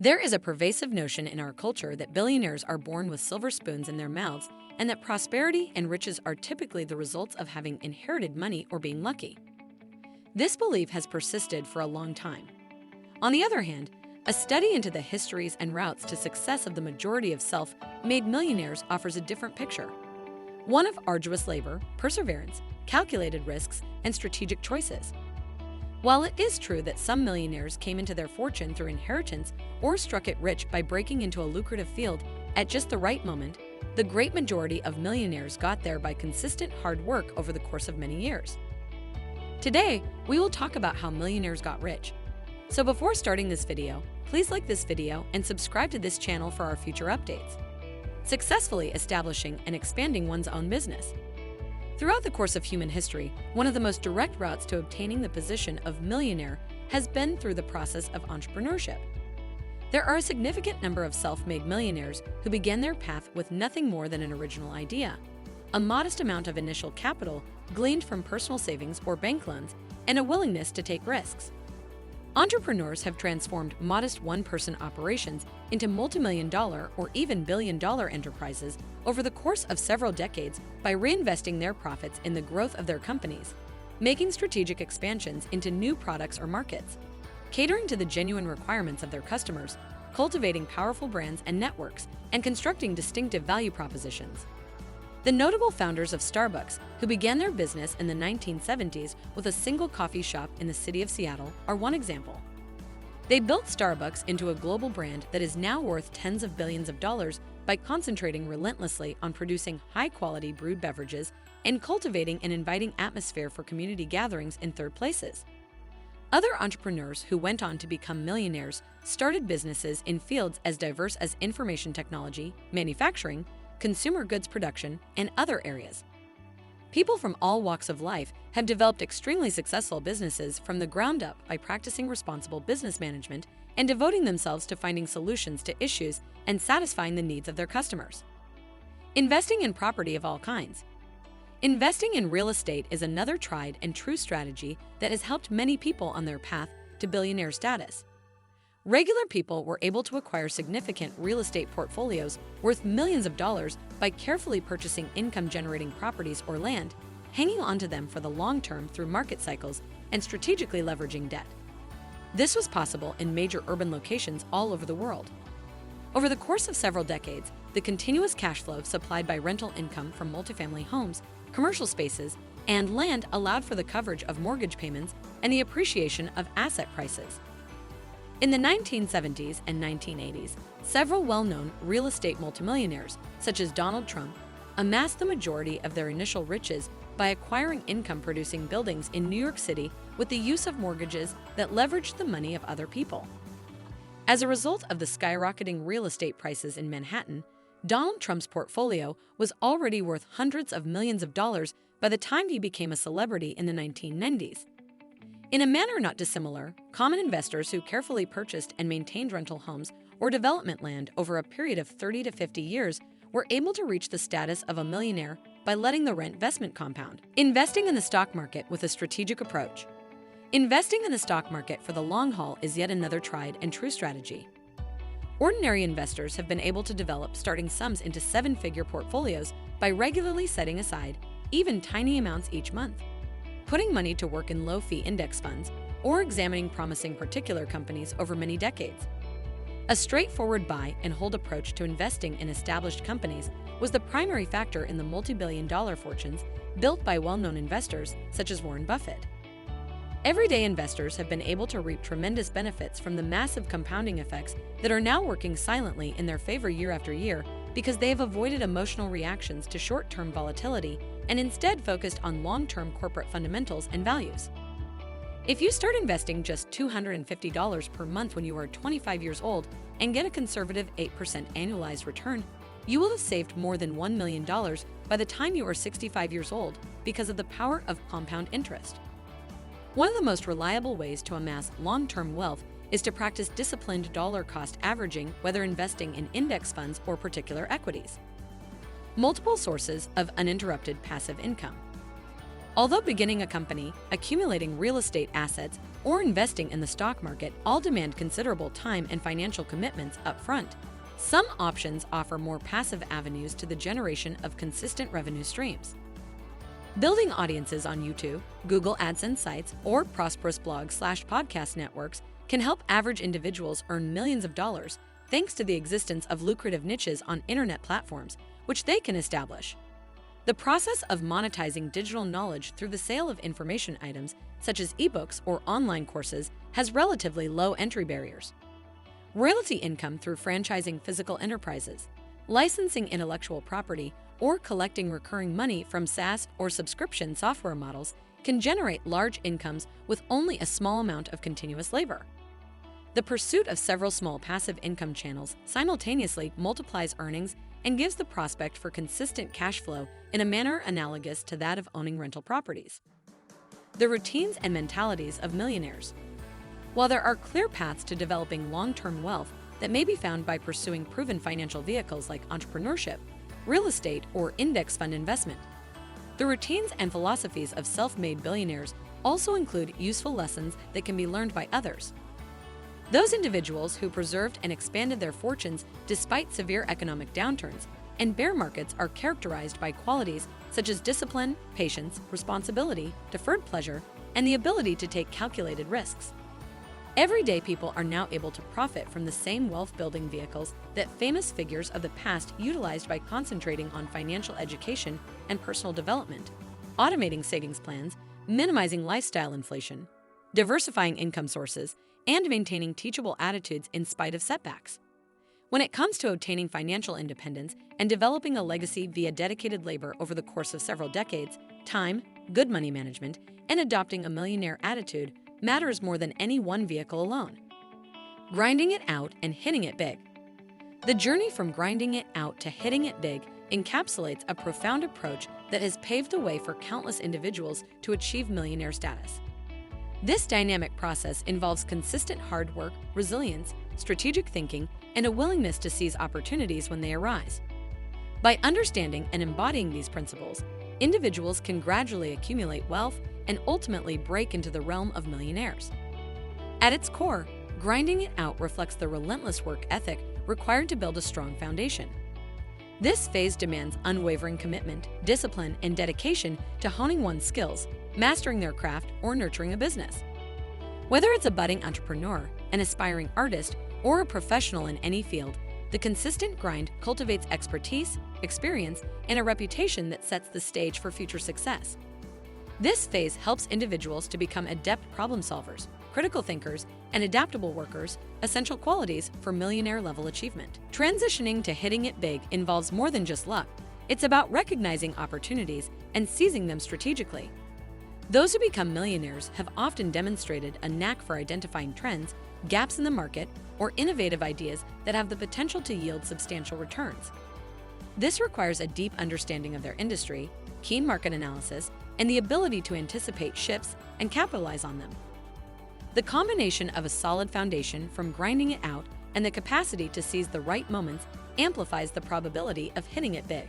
There is a pervasive notion in our culture that billionaires are born with silver spoons in their mouths and that prosperity and riches are typically the results of having inherited money or being lucky. This belief has persisted for a long time. On the other hand, a study into the histories and routes to success of the majority of self-made millionaires offers a different picture. One of arduous labor, perseverance, calculated risks, and strategic choices. While it is true that some millionaires came into their fortune through inheritance or struck it rich by breaking into a lucrative field at just the right moment, the great majority of millionaires got there by consistent hard work over the course of many years. Today, we will talk about how millionaires got rich. So before starting this video, please like this video and subscribe to this channel for our future updates. Successfully establishing and expanding one's own business. Throughout the course of human history, one of the most direct routes to obtaining the position of millionaire has been through the process of entrepreneurship. There are a significant number of self-made millionaires who began their path with nothing more than an original idea, a modest amount of initial capital gleaned from personal savings or bank loans, and a willingness to take risks. Entrepreneurs have transformed modest one-person operations into multi-million-dollar or even billion-dollar enterprises over the course of several decades by reinvesting their profits in the growth of their companies, making strategic expansions into new products or markets, catering to the genuine requirements of their customers, cultivating powerful brands and networks, and constructing distinctive value propositions. The notable founders of Starbucks, who began their business in the 1970s with a single coffee shop in the city of Seattle, are one example. They built Starbucks into a global brand that is now worth tens of billions of dollars by concentrating relentlessly on producing high-quality brewed beverages and cultivating an inviting atmosphere for community gatherings in third places. Other entrepreneurs who went on to become millionaires started businesses in fields as diverse as information technology, manufacturing, consumer goods production, and other areas. People from all walks of life have developed extremely successful businesses from the ground up by practicing responsible business management and devoting themselves to finding solutions to issues and satisfying the needs of their customers. Investing in property of all kinds. Investing in real estate is another tried and true strategy that has helped many people on their path to billionaire status. Regular people were able to acquire significant real estate portfolios worth millions of dollars by carefully purchasing income-generating properties or land, hanging onto them for the long term through market cycles, and strategically leveraging debt. This was possible in major urban locations all over the world. Over the course of several decades, the continuous cash flow supplied by rental income from multifamily homes, commercial spaces, and land allowed for the coverage of mortgage payments and the appreciation of asset prices. In the 1970s and 1980s, several well-known real estate multimillionaires, such as Donald Trump, amassed the majority of their initial riches by acquiring income-producing buildings in New York City with the use of mortgages that leveraged the money of other people. As a result of the skyrocketing real estate prices in Manhattan, Donald Trump's portfolio was already worth hundreds of millions of dollars by the time he became a celebrity in the 1990s. In a manner not dissimilar, common investors who carefully purchased and maintained rental homes or development land over a period of 30 to 50 years were able to reach the status of a millionaire by letting the rent investment compound. Investing in the stock market with a strategic approach. Investing in the stock market for the long haul is yet another tried and true strategy. Ordinary investors have been able to develop starting sums into seven-figure portfolios by regularly setting aside even tiny amounts each month, putting money to work in low-fee index funds, or examining promising particular companies over many decades. A straightforward buy and hold approach to investing in established companies was the primary factor in the multi-billion-dollar fortunes built by well-known investors such as Warren Buffett. Everyday investors have been able to reap tremendous benefits from the massive compounding effects that are now working silently in their favor year after year because they have avoided emotional reactions to short-term volatility and instead focused on long-term corporate fundamentals and values. If you start investing just $250 per month when you are 25 years old and get a conservative 8% annualized return, you will have saved more than $1 million by the time you are 65 years old because of the power of compound interest. One of the most reliable ways to amass long-term wealth is to practice disciplined dollar-cost averaging, whether investing in index funds or particular equities. Multiple sources of uninterrupted passive income. Although beginning a company, accumulating real estate assets, or investing in the stock market all demand considerable time and financial commitments up front, some options offer more passive avenues to the generation of consistent revenue streams. Building audiences on YouTube, Google AdSense sites, or prosperous blog/podcast networks can help average individuals earn millions of dollars thanks to the existence of lucrative niches on internet platforms, which they can establish. The process of monetizing digital knowledge through the sale of information items, such as ebooks or online courses, has relatively low entry barriers. Royalty income through franchising physical enterprises, licensing intellectual property, or collecting recurring money from SaaS or subscription software models can generate large incomes with only a small amount of continuous labor. The pursuit of several small passive income channels simultaneously multiplies earnings and gives the prospect for consistent cash flow in a manner analogous to that of owning rental properties. The routines and mentalities of millionaires. While there are clear paths to developing long-term wealth that may be found by pursuing proven financial vehicles like entrepreneurship, real estate, or index fund investment, the routines and philosophies of self-made billionaires also include useful lessons that can be learned by others. Those individuals who preserved and expanded their fortunes despite severe economic downturns and bear markets are characterized by qualities such as discipline, patience, responsibility, deferred pleasure, and the ability to take calculated risks. Everyday people are now able to profit from the same wealth-building vehicles that famous figures of the past utilized by concentrating on financial education and personal development, automating savings plans, minimizing lifestyle inflation, diversifying income sources, and maintaining teachable attitudes in spite of setbacks. When it comes to obtaining financial independence and developing a legacy via dedicated labor over the course of several decades, time, good money management, and adopting a millionaire attitude matters more than any one vehicle alone. Grinding it out and hitting it big. The journey from grinding it out to hitting it big encapsulates a profound approach that has paved the way for countless individuals to achieve millionaire status. This dynamic process involves consistent hard work, resilience, strategic thinking, and a willingness to seize opportunities when they arise. By understanding and embodying these principles, individuals can gradually accumulate wealth and ultimately break into the realm of millionaires. At its core, grinding it out reflects the relentless work ethic required to build a strong foundation. This phase demands unwavering commitment, discipline, and dedication to honing one's skills, mastering their craft, or nurturing a business. Whether it's a budding entrepreneur, an aspiring artist, or a professional in any field, the consistent grind cultivates expertise, experience, and a reputation that sets the stage for future success. This phase helps individuals to become adept problem solvers, critical thinkers, and adaptable workers, essential qualities for millionaire-level achievement. Transitioning to hitting it big involves more than just luck. It's about recognizing opportunities and seizing them strategically. Those who become millionaires have often demonstrated a knack for identifying trends, gaps in the market, or innovative ideas that have the potential to yield substantial returns. This requires a deep understanding of their industry, keen market analysis, and the ability to anticipate shifts and capitalize on them. The combination of a solid foundation from grinding it out and the capacity to seize the right moments amplifies the probability of hitting it big.